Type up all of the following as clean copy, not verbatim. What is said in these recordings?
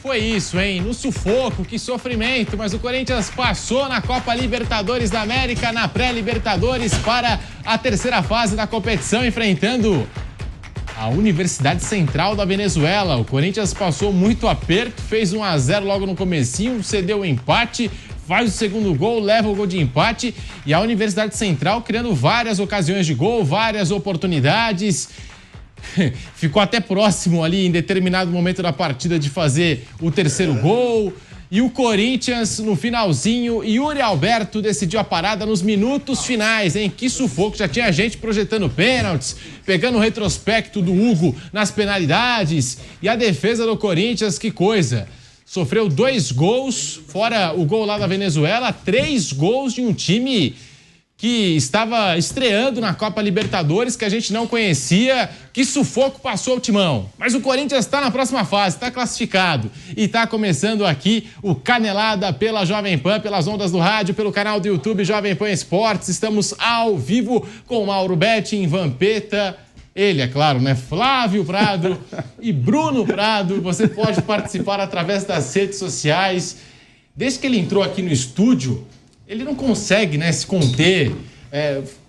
foi isso, hein? No sufoco, que sofrimento, mas o Corinthians passou na Copa Libertadores da América, na pré-Libertadores, para a terceira fase da competição, enfrentando a Universidade Central da Venezuela. O Corinthians passou muito aperto, fez 1-0 logo no comecinho, cedeu o empate, faz o segundo gol, leva o gol de empate, e a Universidade Central criando várias ocasiões de gol, várias oportunidades. Ficou até próximo ali em determinado momento da partida de fazer o terceiro gol. E o Corinthians, no finalzinho, Yuri Alberto decidiu a parada nos minutos finais, hein? Que sufoco, já tinha gente projetando pênaltis, pegando o retrospecto do Hugo nas penalidades. E a defesa do Corinthians, que coisa! Sofreu 2 gols, fora o gol lá da Venezuela, 3 gols de um time que estava estreando na Copa Libertadores, que a gente não conhecia. Que sufoco passou o Timão. Mas o Corinthians está na próxima fase, está classificado. E está começando aqui o Canelada pela Jovem Pan, pelas ondas do rádio, pelo canal do YouTube Jovem Pan Esportes. Estamos ao vivo com Mauro Betting, Vampeta, ele, é claro, né? Flávio Prado e Bruno Prado. Você pode participar através das redes sociais. Desde que ele entrou aqui no estúdio, ele não consegue, né, se conter.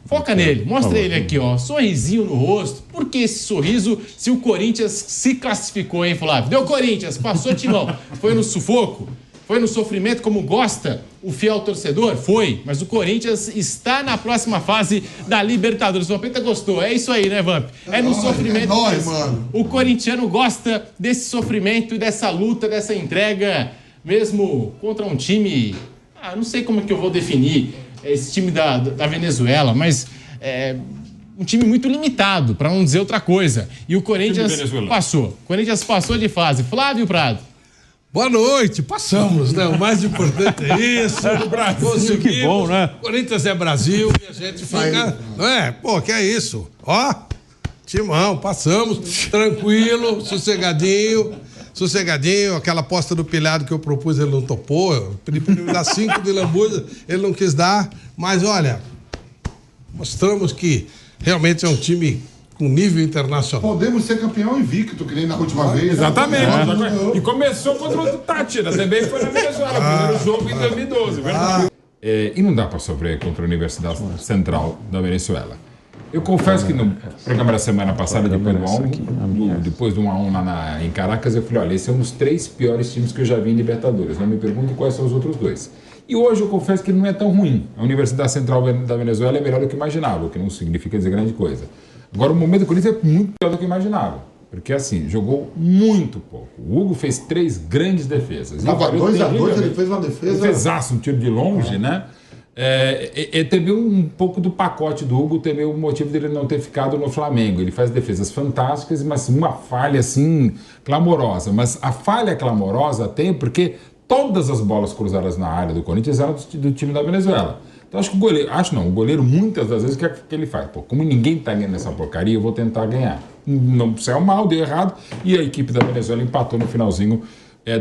Foca nele, mostra ele aqui, ó. Sorrisinho no rosto. Por que esse sorriso se o Corinthians se classificou, hein, Flávio? Deu Corinthians, passou Timão. Foi no sufoco? Foi no sofrimento como gosta o fiel torcedor? Foi, mas o Corinthians está na próxima fase da Libertadores. O Vampeta gostou, é isso aí, né, Vamp? É no sofrimento. É nóis, mano. O corintiano gosta desse sofrimento, dessa luta, dessa entrega, mesmo contra um time... não sei como é que eu vou definir esse time da Venezuela, mas é um time muito limitado, para não dizer outra coisa. E o Corinthians passou. O Corinthians passou de fase. Flávio Prado. Boa noite, passamos, né? O mais importante é isso. O Brasil, que bom, né? Corinthians é Brasil e a gente fica... Não é? Pô, que é isso? Ó, Timão, passamos, tranquilo, sossegadinho, aquela aposta do pilhado que eu propus, ele não topou, eu pedi para ele me dar 5 de lambuja, ele não quis dar, mas olha, mostramos que realmente é um time com nível internacional. Podemos ser campeão invicto, que nem na última vez. Exatamente. E começou contra o Tátira, também foi na Venezuela, primeiro jogo em 2012, verdade? E não dá para sofrer contra a Universidade Central da Venezuela. Eu confesso que no programa da semana passada, depois do 1-1 lá em Caracas, eu falei, olha, esse é um dos 3 piores times que eu já vi em Libertadores. Não me pergunte quais são os outros 2. E hoje eu confesso que ele não é tão ruim. A Universidade Central da Venezuela é melhor do que eu imaginava, o que não significa dizer grande coisa. Agora, o momento do Corinthians é muito pior do que eu imaginava. Porque, assim, jogou muito pouco. O Hugo fez 3 grandes defesas. Estava 2-2, ele fez uma defesa... Fezaço, um tiro de longe, né? Teve um pouco do pacote do Hugo, teve o motivo dele não ter ficado no Flamengo. Ele faz defesas fantásticas, mas uma falha assim clamorosa. Mas a falha clamorosa tem porque todas as bolas cruzadas na área do Corinthians eram do time da Venezuela. Então acho que o goleiro muitas das vezes, o que é que ele faz? Pô, como ninguém tá ganhando essa porcaria, eu vou tentar ganhar. Não saiu mal, deu errado, e a equipe da Venezuela empatou no finalzinho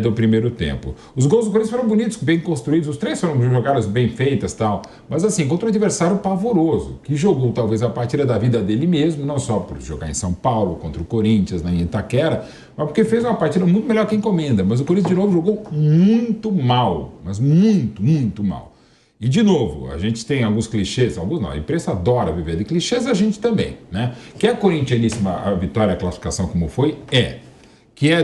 do primeiro tempo. Os gols do Corinthians foram bonitos, bem construídos, os 3 foram jogadas bem feitas e tal, mas assim, contra um adversário pavoroso, que jogou talvez a partida da vida dele mesmo, não só por jogar em São Paulo, contra o Corinthians, em Itaquera, mas porque fez uma partida muito melhor que a Encomenda, mas o Corinthians de novo jogou muito mal, mas muito, muito mal. E, de novo, a gente tem alguns clichês, alguns não, a imprensa adora viver de clichês, a gente também, né? Que é corintianíssima a vitória, a classificação como foi, que é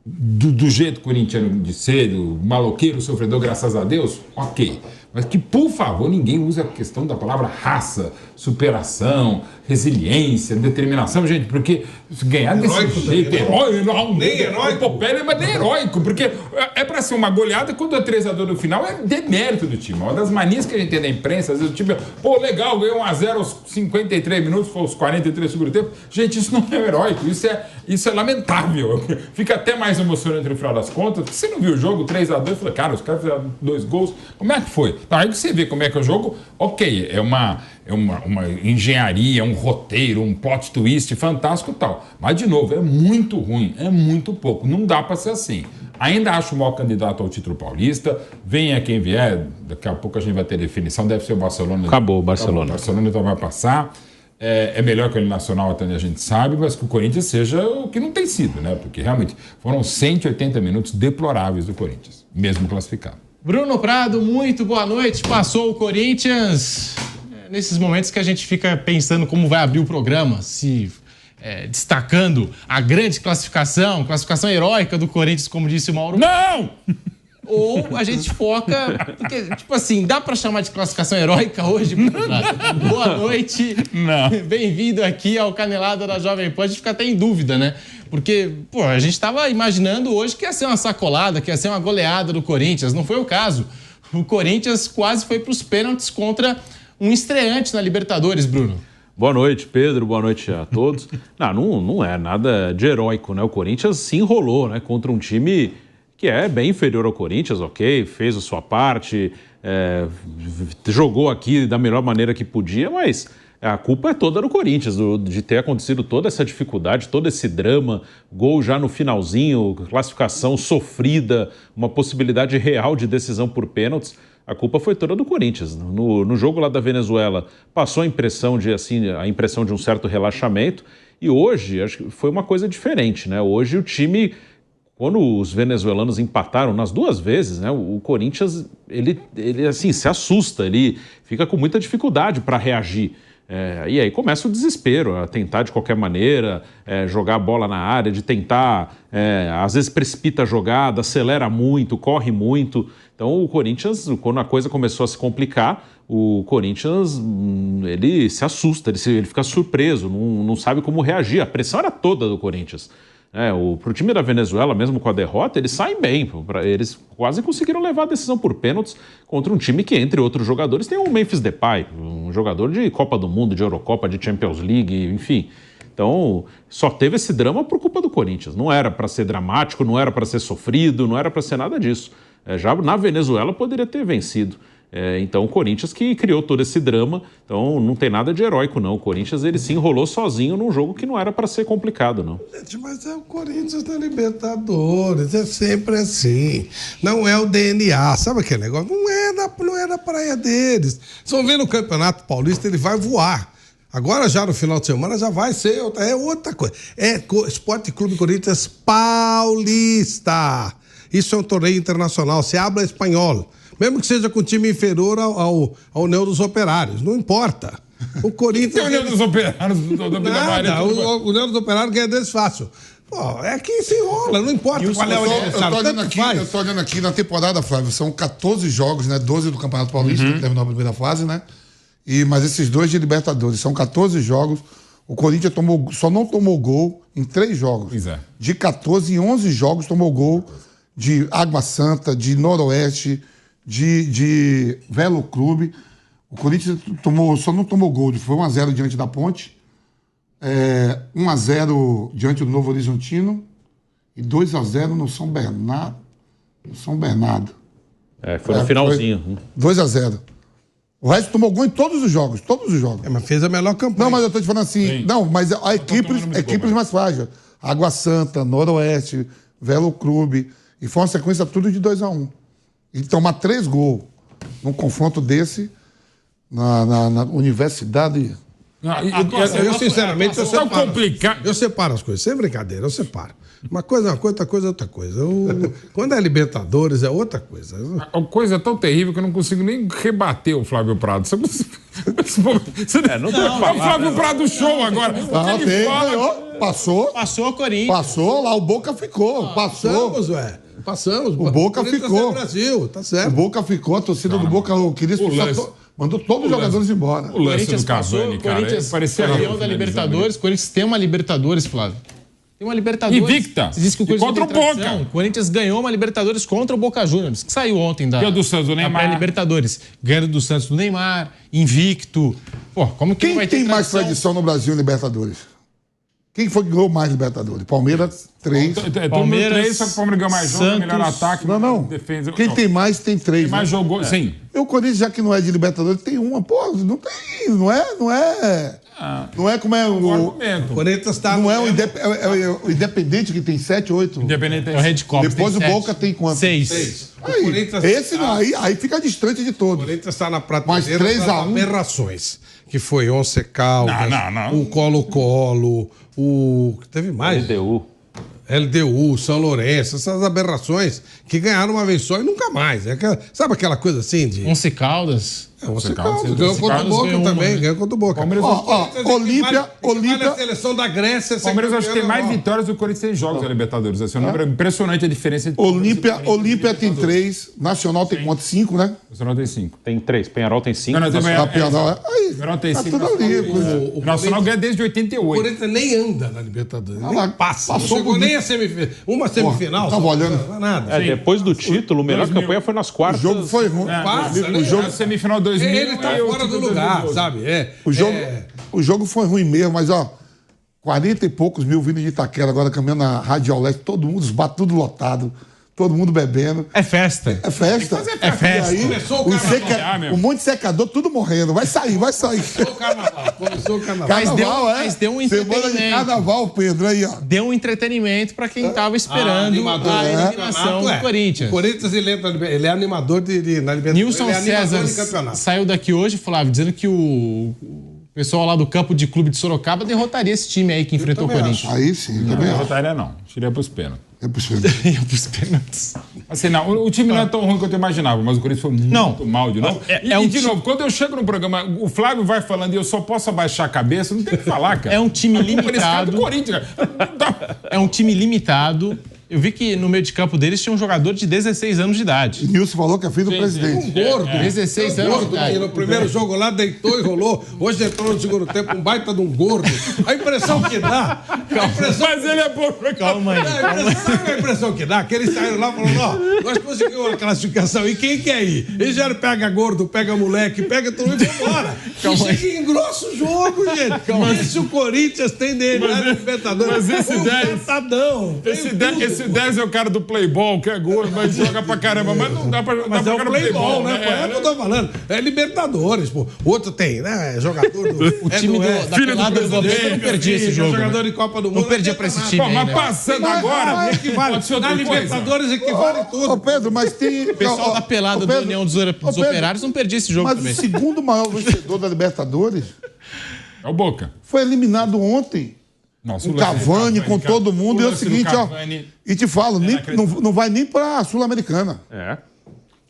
do jeito corintiano de ser, do maloqueiro, sofredor, graças a Deus, ok. Mas que, por favor, ninguém use a questão da palavra raça, superação, resiliência, determinação, gente, porque ganhar desse jeito, nem heróico, mas nem heróico, porque é pra ser uma goleada quando é 3-2 no final, é demérito do time. Uma das manias que a gente tem da imprensa, às vezes o time, pô, legal, ganhou 1-0 aos 53 minutos, foi aos 43 do segundo tempo. Gente, isso não é heróico, isso é lamentável. Fica até mais emocionante no final das contas. Você não viu o jogo 3-2, falei, cara, os caras fizeram 2 gols, como é que foi? Aí você vê como é que é o jogo, ok, é uma engenharia, um roteiro, um plot twist fantástico e tal. Mas, de novo, é muito ruim, é muito pouco. Não dá para ser assim. Ainda acho o maior candidato ao título paulista. Venha quem vier, daqui a pouco a gente vai ter definição, deve ser o Barcelona. Acabou o Barcelona. O Barcelona então vai passar. é melhor que o Nacional, até onde a gente sabe, mas que o Corinthians seja o que não tem sido, né? Porque realmente foram 180 minutos deploráveis do Corinthians, mesmo classificado. Bruno Prado, muito boa noite. Passou o Corinthians. Nesses momentos que a gente fica pensando como vai abrir o programa, destacando a grande classificação heróica do Corinthians, como disse o Mauro. Não! Ou a gente foca... Porque, tipo assim, dá pra chamar de classificação heróica hoje? Boa noite. Não. Bem-vindo aqui ao Canelada da Jovem Pan. A gente fica até em dúvida, né? Porque, a gente tava imaginando hoje que ia ser uma sacolada, que ia ser uma goleada do Corinthians. Não foi o caso. O Corinthians quase foi pros pênaltis contra um estreante na Libertadores, Bruno. Boa noite, Pedro. Boa noite a todos. Não é nada de heróico, né? O Corinthians se enrolou, né? Contra um time que é bem inferior ao Corinthians, ok? Fez a sua parte, jogou aqui da melhor maneira que podia, mas a culpa é toda do Corinthians, de ter acontecido toda essa dificuldade, todo esse drama, gol já no finalzinho, classificação sofrida, uma possibilidade real de decisão por pênaltis. A culpa foi toda do Corinthians. No jogo lá da Venezuela, passou a impressão de um certo relaxamento, e hoje acho que foi uma coisa diferente, né? Hoje o time, quando os venezuelanos empataram nas duas vezes, né, o Corinthians ele assim, se assusta, ele fica com muita dificuldade para reagir. E aí começa o desespero, a tentar de qualquer maneira jogar a bola na área, de tentar, às vezes precipita a jogada, acelera muito, corre muito. Então o Corinthians, quando a coisa começou a se complicar, o Corinthians ele se assusta, ele fica surpreso, não sabe como reagir. A pressão era toda do Corinthians. Pro time da Venezuela, mesmo com a derrota, eles saem bem. Eles quase conseguiram levar a decisão por pênaltis contra um time que, entre outros jogadores, tem o Memphis Depay, um jogador de Copa do Mundo, de Eurocopa, de Champions League, enfim. Então, só teve esse drama por culpa do Corinthians. Não era para ser dramático, não era para ser sofrido, não era para ser nada disso. Já na Venezuela poderia ter vencido. Então o Corinthians que criou todo esse drama, então não tem nada de heróico não, o Corinthians ele se enrolou sozinho num jogo que não era para ser complicado não. Gente, mas é o Corinthians da Libertadores, é sempre assim, não é o DNA, sabe aquele negócio? Não é da praia deles. Vocês vão ver no Campeonato Paulista, ele vai voar. Agora já no final de semana já vai ser outra coisa. Esporte Clube Corinthians Paulista. Isso é um torneio internacional, se habla espanhol. Mesmo que seja com um time inferior ao União dos Operários, não importa. O Corinthians... Tem o União dos Operários nada, o União dos Operários ganha deles fácil. É que se enrola, não importa qual é o adversário. Eu tô olhando aqui na temporada, Flávio, são 14 jogos, né? 12 do Campeonato Paulista, que terminou a primeira fase, né? Mas esses 2 de Libertadores, são 14 jogos. O Corinthians só não tomou gol em 3 jogos. Pois é. De 14 em 11 jogos tomou gol de Água Santa, de Noroeste, de Velo Clube. O Corinthians só não tomou gol, foi 1-0 diante da Ponte, 1-0 diante do Novo Horizontino e 2-0 no São Bernardo. Foi no finalzinho. 2-0. O resto tomou gol em todos os jogos. Mas fez a melhor campanha. Não, mas eu tô te falando assim, Sim. não, mas a equipes mais frágeis. Água Santa, Noroeste, Velo Clube, e foi uma sequência tudo de 2-1. E tomar 3 gols num confronto desse na Universidade. Eu sinceramente, eu separo as coisas, sem brincadeira, eu separo. Uma coisa é uma coisa, outra coisa é outra coisa. Quando é Libertadores, é outra coisa. A coisa é tão terrível que eu não consigo nem rebater o Flávio Prado. Não tem o Flávio Prado show agora. Ganhou, passou. Passou o Corinthians. Passou, lá o Boca ficou. Passou. Passamos. O Boca ficou. É Brasil, tá certo. O Boca ficou, a torcida do Boca queria expulsar. Mandou todos os jogadores embora. O lance do Cavani, cara, Corinthians parecia campeão da Libertadores. Corinthians tem uma Libertadores, Flávio. Tem uma Libertadores. Invicta. Você disse que o Corinthians contra o Boca. O Corinthians ganhou uma Libertadores contra o Boca Juniors, que saiu ontem da do Santos do Neymar. Libertadores. Ganhando do Santos do Neymar, invicto. Como que Quem vai ter tem mais tradição no Brasil em Libertadores? Quem foi que ganhou mais Libertadores? Palmeiras, 3. Palmeiras, 3, só que o Palmeiras ganhou mais jogo, melhor ataque, Não. defesa. Quem tem mais, tem 3. Quem mais jogou, sim. E o Corinthians, já que não é de Libertadores, tem uma. Pô, não tem. Não é como é o argumento. O Corinthians tá. Não é o Independente que tem 7, 8. Independente É o Red Copa. Depois o Boca tem quanto? 6. Aí, esse aí fica distante de O todos. Corinthians está na prateleira Mas 3-1. das aberrações. que foi Once Caldas, o Colo-Colo, o... Teve mais? LDU, São Lourenço, essas aberrações que ganharam uma vez só e nunca mais. Sabe aquela coisa assim de... Once Caldas. Once Caldas ganhou contra o Boca também, ganhou contra o Boca. Olímpia... a seleção da Grécia... O Palmeiras acho que tem mais vitórias do que Corinthians em jogos da Libertadores. Esse é um número impressionante a diferença entre... Olímpia tem 3, Nacional tem quanto? 5, né? Nacional tem 5. Tem 3, Penharol tem 5. Penharol tem 5. O Nacional ganha desde 88. O Corinthians nem anda na Libertadores, nem passa. Passou não chegou nem a semifinal. Uma semifinal. Tava olhando. Nada. Depois do título, a melhor campanha foi nas quartas. O jogo foi ruim. O jogo semifinal 2000. Ele tá fora do lugar, sabe? O jogo foi ruim mesmo, mas 40 e poucos mil vindo de Itaquera agora caminhando na Rádio Leste, todo mundo, os bar tudo lotado, todo mundo bebendo. É festa. É festa. É festa. E aí, um monte de secador, tudo morrendo. Vai sair. Começou o carnaval. Mas deu um entretenimento. Semana de carnaval, Pedro, aí, ó. Deu um entretenimento pra quem tava esperando a eliminação do Corinthians. O Corinthians, ele é animador na Libertadores. Nilson César saiu daqui hoje, Flávio, dizendo que o pessoal lá do campo de clube de Sorocaba derrotaria esse time aí que enfrentou o Corinthians. Aí sim, também Não derrotaria não. Iria pros pênaltis. Ia pros pênaltis. Assim, não, o time não é tão ruim quanto eu imaginava, mas o Corinthians foi muito mal de novo. De novo, quando eu chego no programa, o Flávio vai falando e eu só posso abaixar a cabeça, não tem o que falar, cara. É um time limitado. Do Corinthians, cara. É um time limitado. Eu vi que no meio de campo deles tinha um jogador de 16 anos de idade. Nilson falou que é filho do presidente. Um gordo. 16 anos de idade. No primeiro jogo lá deitou e rolou. Hoje entrou no segundo tempo um baita de um gordo. A impressão que dá... Mas ele é bom. Calma aí. A impressão que dá, que eles saíram lá falando, nós conseguimos uma classificação. E quem quer ir? Eles já pega gordo, pega moleque, pega todo mundo e vai embora. E chega e engrossa o jogo, gente. Esse o Corinthians tem dele lá no Libertadores. Mas esse 10... Esse 10 é o cara do Playboy, que é gordo, mas joga pra caramba. Mas não dá pra jogar mas é o Playboy, né? É o que eu tô falando. É Libertadores, pô. O outro tem, né? Jogador do... O time da pelada do Gobeta não perdia esse jogo. Jogador de Copa do Mundo. Não perdia pra esse time. Mas passando agora... Na Libertadores equivale tudo. Ô, Pedro, mas tem... O pessoal da pelada da União dos Operários não perdia esse jogo também. Mas o segundo maior vencedor da Libertadores... É o Boca. Foi eliminado ontem. Nossa, o Cavani com todo mundo. E é o seguinte, e te falo, não vai nem pra Sul-Americana.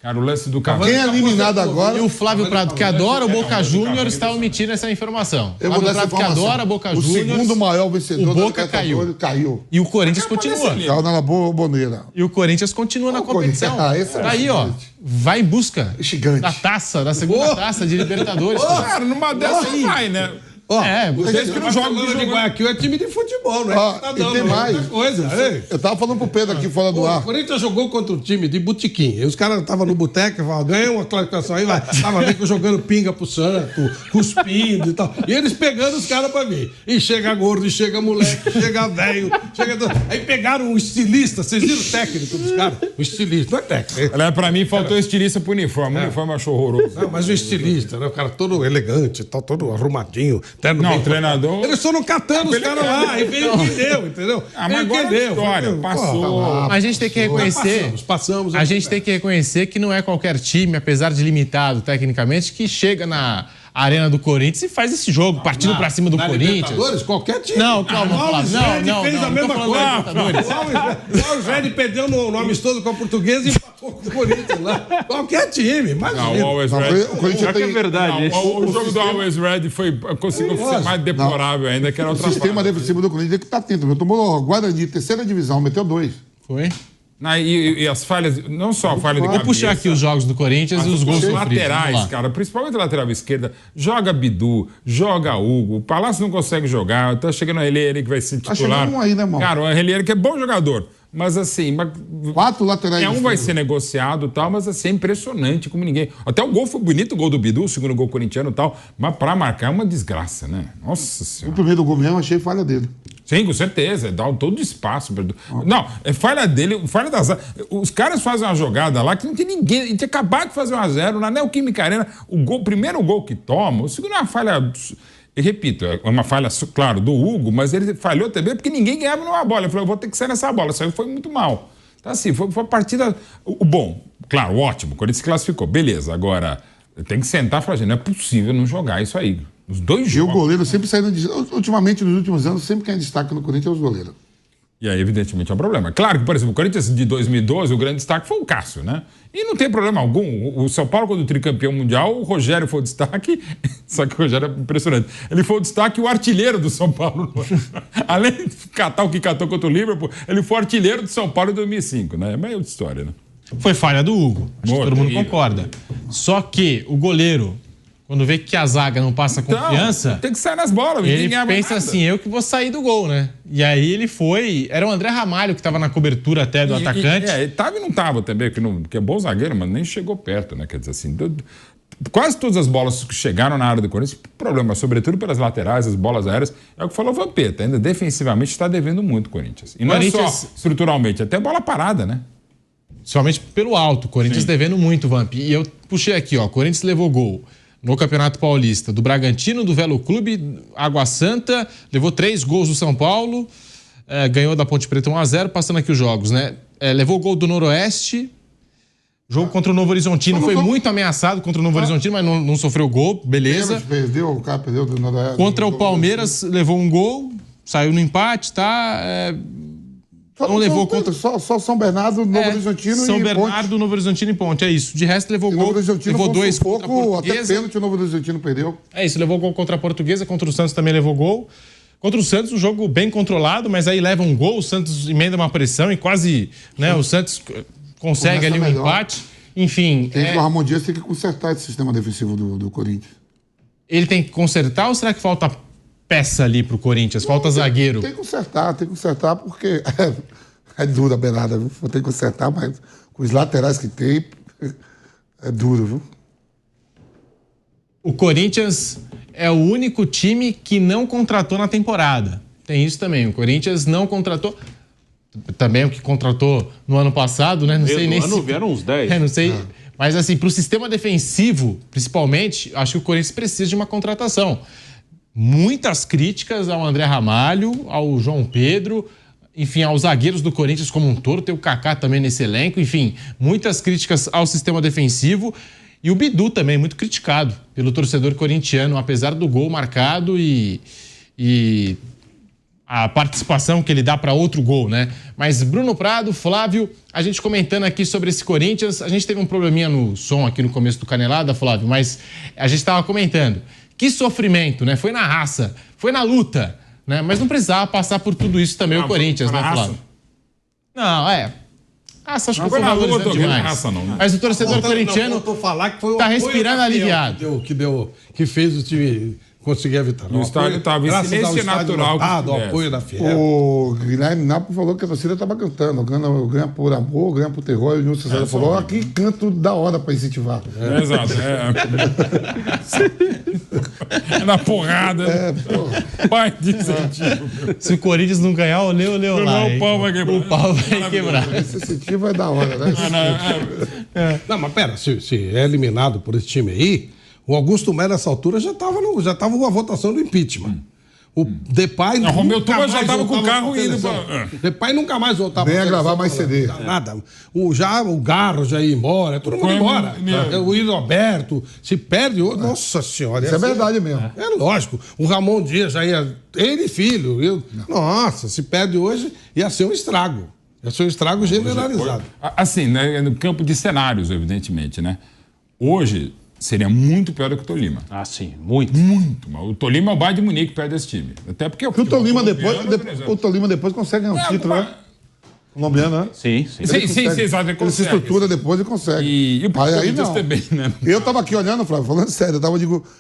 Cara, o lance do Cavani... Quem é eliminado agora... E o Flávio Prado, que adora o Boca Juniors, está omitindo essa informação. Eu vou dar essa informação. Que adora Boca Juniors... O segundo maior vencedor o Boca caiu. E o Corinthians continua. Caiu na Boneira. E o Corinthians continua na competição. Aí, ó, vai em busca da taça, da segunda taça de Libertadores. Cara, numa dessa vai, né? Vocês que não jogam de Guayaquil é time de futebol, não é? E tem mais. Eu tava falando pro Pedro aqui fora do ar. O Corinthians jogou contra um time de botequim. E os caras estavam no boteco e falavam, ganha uma classificação aí, vai. Tava meio jogando pinga pro santo, cuspindo e tal. E eles pegando os caras pra vir. E chega gordo, e chega moleque, chega velho, chega... Aí pegaram um estilista. Vocês viram o técnico dos caras? O estilista, não é técnico. Pra mim faltou estilista pro uniforme. O uniforme achou horroroso. Não, mas o estilista, né? O cara todo elegante, tal, todo arrumadinho. Não, o treinador... Eles foram catando os caras lá e veio quem deu, entendeu? Mas agora é história, passou. A gente tem que reconhecer... Passamos. A gente tem que reconhecer que não é qualquer time, apesar de limitado tecnicamente, que chega na Arena do Corinthians e faz esse jogo, partindo pra cima do Corinthians. Libertadores, qualquer time. Não, calma, Flávio. Não, fez a mesma coisa. O Alves perdeu no amistoso com a Portuguesa e empatou com o Corinthians lá. Qualquer time, mas não, o Always Red. O Corinthians tem... é verdade. O jogo do Always Red conseguiu ser mais deplorável ainda, que era outra parte. O sistema defensivo do Corinthians que tá atento. Tomou Guarani, terceira divisão, meteu 2. Foi? E as falhas, não só a falha de cabeça... Vou puxar aqui os jogos do Corinthians e os gols laterais, cara, principalmente a lateral esquerda. Joga Bidu, joga Hugo. O Palácio não consegue jogar. Tá chegando a Relieri que vai ser titular. Tá chegando aí, né, irmão? Cara, o Relieri que é bom jogador. Mas assim... 4 laterais. Um vai ser negociado e tal, mas assim, é impressionante como ninguém... Até o gol foi bonito, o gol do Bidu, o segundo gol corintiano e tal. Mas pra marcar é uma desgraça, né? Nossa Senhora. O primeiro gol mesmo, achei falha dele. Sim, com certeza. Dá todo espaço. Não, é falha dele, falha das... Os caras fazem uma jogada lá que não tem ninguém. Ele tinha acabado de fazer 1-0 na Neoquímica Arena. O primeiro gol que toma, o segundo é uma falha... Eu repito, é uma falha, claro, do Hugo, mas ele falhou também porque ninguém ganhava numa bola. Ele falou, eu vou ter que sair nessa bola. Saiu, foi muito mal. Então, assim, foi uma partida... Bom, claro, ótimo. O Corinthians se classificou. Beleza, agora... Tem que sentar e falar, gente, não é possível não jogar isso aí. Os dois jogos. E o goleiro sempre saindo de... Ultimamente, nos últimos anos, sempre quem destaca no Corinthians é os goleiros. E aí, evidentemente, é um problema. Claro que, por exemplo, o Corinthians de 2012, o grande destaque foi o Cássio, né? E não tem problema algum. O São Paulo, quando tricampeão mundial, o Rogério foi o destaque. Só que o Rogério é impressionante. Ele foi o destaque e o artilheiro do São Paulo. Além de catar o que catou contra o Liverpool, ele foi o artilheiro do São Paulo em 2005, né? É meio outra história, né? Foi falha do Hugo. Acho que todo mundo concorda. Só que o goleiro, quando vê que a zaga não passa confiança... Tem que sair nas bolas. Ele pensa assim, eu que vou sair do gol, né? E aí ele foi... Era o André Ramalho que estava na cobertura até do atacante. Ele tava e não tava também, porque é bom zagueiro, mas nem chegou perto, né? Quer dizer assim... Quase todas as bolas que chegaram na área do Corinthians, problema, sobretudo pelas laterais, as bolas aéreas, é o que falou o Vampeta. Ainda defensivamente está devendo muito o Corinthians. E não é só estruturalmente, até bola parada, né? Somente pelo alto. O Corinthians devendo muito, Vamp. E eu puxei aqui, ó. O Corinthians levou gol no Campeonato Paulista do Bragantino, do Velo Clube, Água Santa, levou 3 gols do São Paulo, ganhou da Ponte Preta 1-0, passando aqui os jogos, né? Levou gol do Noroeste, jogo contra o Novo Horizontino, foi muito ameaçado contra o Novo Horizontino, mas não sofreu gol, beleza. O cara perdeu do Noroeste. Contra o Palmeiras, levou um gol, saiu no empate, tá? Não levou contra... Só São Bernardo, Novo Horizontino São Bernardo, Novo Horizontino e Ponte. É isso. De resto, levou gol. Levou 2 contra a Portuguesa. Até pênalti o Novo Horizontino perdeu. É isso. Levou gol contra a Portuguesa. Contra o Santos também levou gol. Contra o Santos, um jogo bem controlado, mas aí leva um gol. O Santos emenda uma pressão e quase... né, o Santos consegue ali um empate. Enfim... O Ramon Dias tem que consertar esse sistema defensivo do Corinthians. Ele tem que consertar ou será que falta... peça ali pro Corinthians, falta zagueiro? Tem que consertar, porque é dura a beirada, viu? Tem que consertar, mas com os laterais que tem, é duro, viu? O Corinthians é o único time que não contratou na temporada. Tem isso também, o Corinthians não contratou... Também o que contratou no ano passado, né? Não sei nem se... vieram uns 10. Não sei... Mas assim, pro sistema defensivo, principalmente, acho que o Corinthians precisa de uma contratação. Muitas críticas ao André Ramalho, ao João Pedro, enfim, aos zagueiros do Corinthians como um todo, tem o Kaká também nesse elenco, enfim, muitas críticas ao sistema defensivo e o Bidu também, muito criticado pelo torcedor corintiano, apesar do gol marcado e a participação que ele dá para outro gol, né? Mas Bruno Prado, Flávio, a gente comentando aqui sobre esse Corinthians, a gente teve um probleminha no som aqui no começo do Canelada, Flávio, mas a gente estava comentando. Que sofrimento, né? Foi na raça, foi na luta, né? Mas não precisava passar por tudo isso também o Corinthians, né, Flávio? Não, acho que foi valorizando demais. Raça, não, né? Mas o torcedor corintiano tá respirando aliviado. Que fez o time conseguir a vitória. O estádio estava em silêncio natural. O apoio da Fiel. O Guilherme Napo falou que a torcida estava cantando. Ganha por amor, ganha por terror. E o Nilson César falou, que canto da hora para incentivar. Exato. Na porrada. Pai de incentivo. Se o Corinthians não ganhar, olê lá. O pau vai quebrar. O pau vai quebrar. Esse incentivo é da hora, né? Não, mas pera, se é eliminado por esse time aí, o Augusto Melo, nessa altura, já estava com a votação do impeachment. O Depay nunca Romeu Tuba já estava com o carro indo para... Depay nunca mais voltava. Nem a gravar mais CD. Nada. O Garro já ia embora, todo mundo embora. O Will Roberto, se perde... Nossa Senhora. Isso é verdade mesmo. É lógico. O Ramon Dias já ia... Ele, filho. Nossa, se perde hoje, ia ser um estrago. Ia ser um estrago generalizado. Assim, né, no campo de cenários, evidentemente, né? Hoje... seria muito pior do que o Tolima. Ah, sim, muito. Muito. O Tolima é o Bayern de Munique que perde esse time. Até porque o Tolima depois consegue um título, né? Colombiano, né? Sim. Ele se estrutura depois e consegue. E o aí não. Também, né? Eu tava aqui olhando, Flávio, falando sério.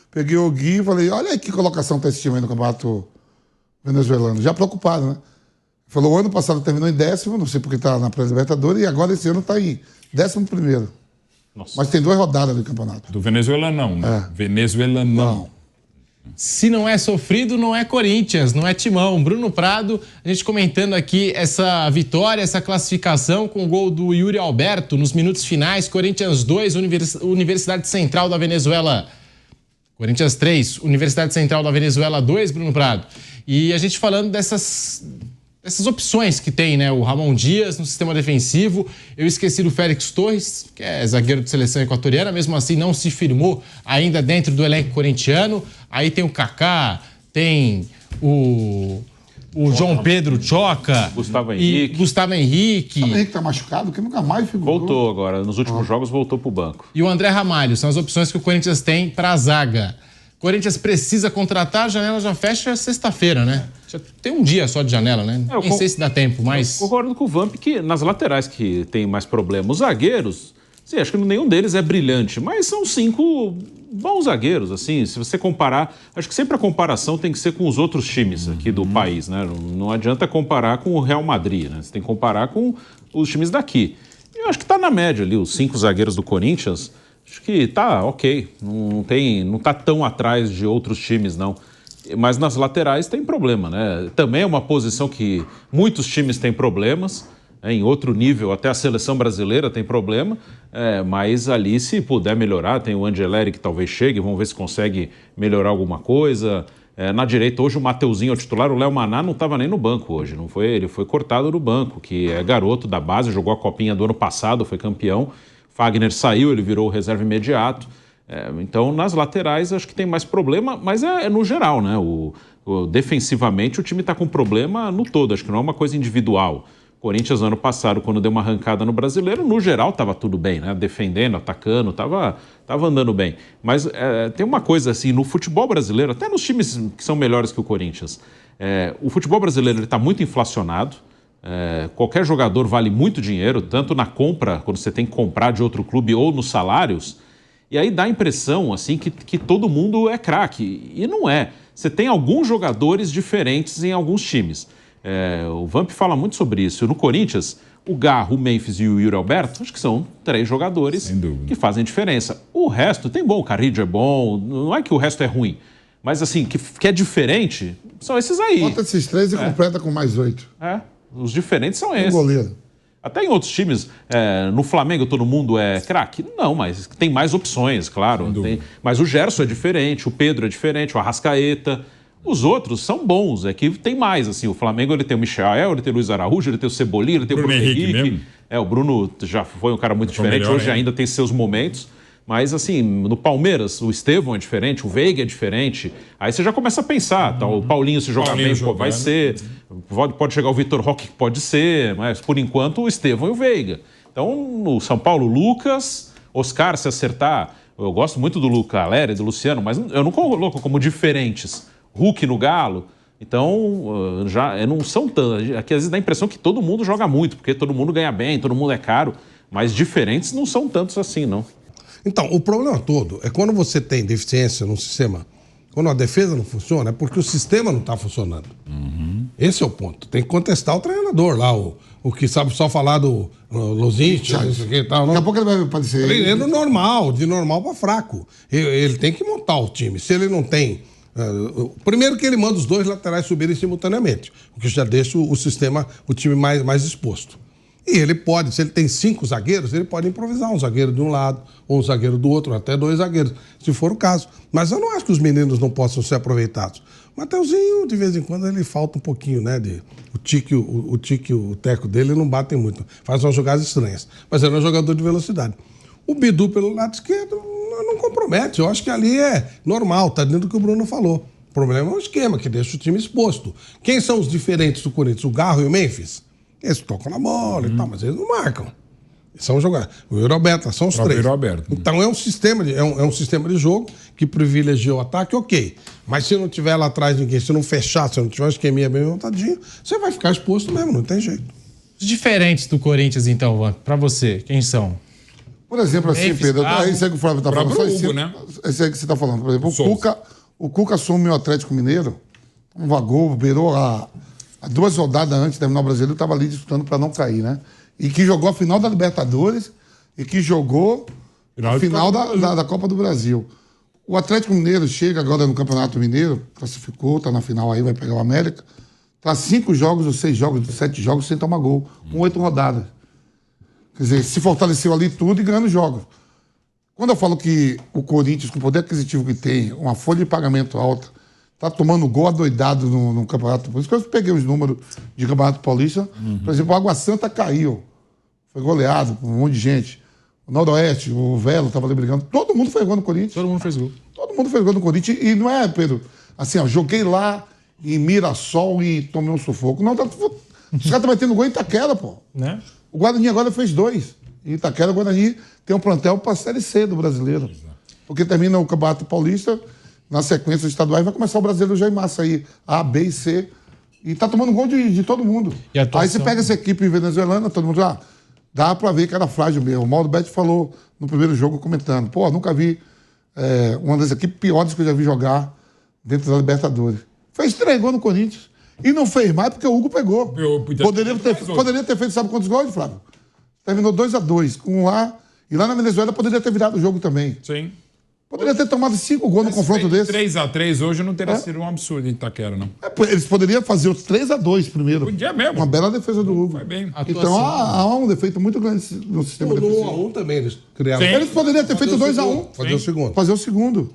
Peguei o Gui e falei, olha aí que colocação tá esse time aí no campeonato venezuelano. Já preocupado, né? Falou, o ano passado terminou em 10º, não sei porque tá na pré-libertadores, e agora esse ano tá em 11º. Nossa. Mas tem 2 rodadas do campeonato. Do venezuelanão, né? Venezuelanão. Se não é sofrido, não é Corinthians, não é Timão. Bruno Prado, a gente comentando aqui essa vitória, essa classificação com o gol do Yuri Alberto nos minutos finais. Corinthians 2, Universidade Central da Venezuela. Corinthians 3, Universidade Central da Venezuela 2, Bruno Prado. E a gente falando dessas opções que tem, né? O Ramon Dias no sistema defensivo. Eu esqueci do Félix Torres, que é zagueiro de seleção equatoriana, mesmo assim não se firmou ainda dentro do elenco corintiano. Aí tem o Kaká, tem o João Pedro Choca. Gustavo Henrique. Gustavo Henrique tá machucado, que nunca mais figurou. Voltou agora, nos últimos jogos voltou pro banco. E o André Ramalho, são as opções que o Corinthians tem para a zaga. O Corinthians precisa contratar, a janela já fecha sexta-feira, né? Já tem um dia só de janela, né? Nem sei se dá tempo, mas... Eu concordo com o Vamp que nas laterais que tem mais problema, os zagueiros, sim, acho que nenhum deles é brilhante, mas são 5 bons zagueiros, assim, se você comparar, acho que sempre a comparação tem que ser com os outros times aqui do país, né? Não adianta comparar com o Real Madrid, né? Você tem que comparar com os times daqui. Eu acho que tá na média ali, os 5 zagueiros do Corinthians, acho que tá ok, não tá tão atrás de outros times, não. Mas nas laterais tem problema, né? Também é uma posição que muitos times têm problemas, em outro nível, até a seleção brasileira tem problema, mas ali se puder melhorar, tem o Angeleri que talvez chegue, vamos ver se consegue melhorar alguma coisa. Na direita, hoje o Mateuzinho é o titular, o Léo Maná não estava nem no banco hoje, não foi, ele foi cortado do banco, que é garoto da base, jogou a copinha do ano passado, foi campeão. Fagner saiu, ele virou reserva imediato. Então, nas laterais, acho que tem mais problema, mas é no geral, né? Defensivamente, o time está com problema no todo, acho que não é uma coisa individual. Corinthians, ano passado, quando deu uma arrancada no Brasileiro, no geral estava tudo bem, né? Defendendo, atacando, estava andando bem. Mas tem uma coisa assim, no futebol brasileiro, até nos times que são melhores que o Corinthians, o futebol brasileiro está muito inflacionado. Qualquer jogador vale muito dinheiro, tanto na compra, quando você tem que comprar de outro clube, ou nos salários. E aí dá a impressão assim, que todo mundo é craque. E não é. Você tem alguns jogadores diferentes em alguns times. O Vamp fala muito sobre isso. No Corinthians, o Garro, o Memphis e o Yuri Alberto, acho que são 3 jogadores que fazem diferença. O resto tem bom, o Carrillo é bom, não é que o resto é ruim. Mas assim, que é diferente, são esses aí. Bota esses 3 e completa com mais 8. Os diferentes são esses. Goleiro. Até em outros times, no Flamengo todo mundo é craque? Não, mas tem mais opções, claro. Mas o Gerson é diferente, o Pedro é diferente, o Arrascaeta. Os outros são bons, que tem mais, assim, o Flamengo ele tem o Michael, ele tem o Luiz Araújo, ele tem o Cebolinha, ele tem o Bruno Henrique. O Bruno já foi um cara muito diferente, hoje ainda tem seus momentos, mas assim, no Palmeiras, o Estevão é diferente, o Veiga é diferente, aí você já começa a pensar, o Paulinho se jogar bem, vai ser, pode chegar o Vitor Roque, pode ser, mas por enquanto o Estevão e o Veiga. Então, no São Paulo, Lucas, Oscar se acertar, eu gosto muito do Luca Aléria, do Luciano, mas eu não coloco como diferentes. Hulk no Galo, então já não são tantos. Aqui às vezes dá a impressão que todo mundo joga muito, porque todo mundo ganha bem, todo mundo é caro, mas diferentes não são tantos assim, não. Então, o problema todo é quando você tem deficiência no sistema, quando a defesa não funciona, é porque o sistema não está funcionando. Esse é o ponto. Tem que contestar o treinador lá, o que sabe só falar do Lozinho, isso aqui e tal. Daqui a pouco ele vai aparecer. Treinando normal, de normal para fraco. Ele tem que montar o time. Se ele não tem... primeiro que ele manda os 2 laterais subirem simultaneamente, o que já deixa o sistema, o time mais exposto. E ele pode, se ele tem 5 zagueiros, ele pode improvisar um zagueiro de um lado, ou um zagueiro do outro, até 2 zagueiros, se for o caso. Mas eu não acho que os meninos não possam ser aproveitados. O Mateuzinho, de vez em quando, ele falta um pouquinho, né? O Tique e o Teco dele não batem muito, faz umas jogadas estranhas. Mas ele é um jogador de velocidade. O Bidu, pelo lado esquerdo, não compromete. Eu acho que ali é normal, tá dentro do que o Bruno falou. O problema é o esquema, que deixa o time exposto. Quem são os diferentes do Corinthians? O Garro e o Memphis? Eles tocam na bola e tal, mas eles não marcam. São jogadores. O Yuri Alberto, são os 3. Então é um sistema de jogo que privilegia o ataque, ok. Mas se não tiver lá atrás ninguém, se não fechar, se não tiver um esqueminha bem montadinho, você vai ficar exposto mesmo, não tem jeito. Os diferentes do Corinthians, então, pra você, quem são? Por exemplo, assim, Pedro, esse aí que o Flávio está falando. Hugo, esse, né? Esse aí que você está falando. Por exemplo, o Cuca assume o Atlético Mineiro, um vagou, virou a 2 rodadas antes de terminar o Brasileiro, estava ali disputando para não cair, né? E que jogou a final da Libertadores e que jogou a final da Copa do Brasil. O Atlético Mineiro chega agora no Campeonato Mineiro, classificou, está na final aí, vai pegar o América. Está 5 jogos, ou 6 jogos, 7 jogos sem tomar gol, com 8 rodadas. Quer dizer, se fortaleceu ali tudo e ganhando jogos. Quando eu falo que o Corinthians, com o poder aquisitivo que tem, uma folha de pagamento alta, tá tomando gol adoidado no campeonato. Por isso que eu peguei os números de Campeonato Paulista. Por exemplo, o Água Santa caiu. Foi goleado por um monte de gente. O Noroeste, o Velo tava ali brigando. Todo mundo fez gol no Corinthians. Todo mundo fez gol. Todo mundo fez gol no Corinthians. E não é, Pedro, assim, ó, joguei lá em Mirassol e tomei um sufoco. Não, os caras estão metendo gol em Itaquera, pô. Né? O Guarani agora fez 2. Em Itaquera, o Guarani tem um plantel para a Série C do Brasileiro. Porque termina o Campeonato Paulista, na sequência dos estaduais, vai começar o Brasileiro já em massa aí. A, B e C. E tá tomando gol de todo mundo. Aí você pega essa equipe venezuelana, todo mundo já... Dá pra ver que era frágil mesmo. O Mauro Betti falou no primeiro jogo, comentando. Pô, nunca vi uma das equipes piores que eu já vi jogar dentro da Libertadores. Fez 3 gols no Corinthians. E não fez mais porque o Hugo pegou. Poderia ter feito, sabe quantos gols, Flávio? Terminou 2-2 com um lá. E lá na Venezuela poderia ter virado o jogo também. Sim. Poderia ter tomado 5 gols no confronto desse. 3-3 hoje não teria sido um absurdo em Itaquera, não. Eles poderiam fazer os 3-2 primeiro. Podia mesmo. Uma bela defesa do Hugo. Foi bem. Então há um defeito muito grande no sistema defensivo. No 1x1 também eles criaram. Eles poderiam ter feito 2-1. Fazer o segundo. Fazer o segundo.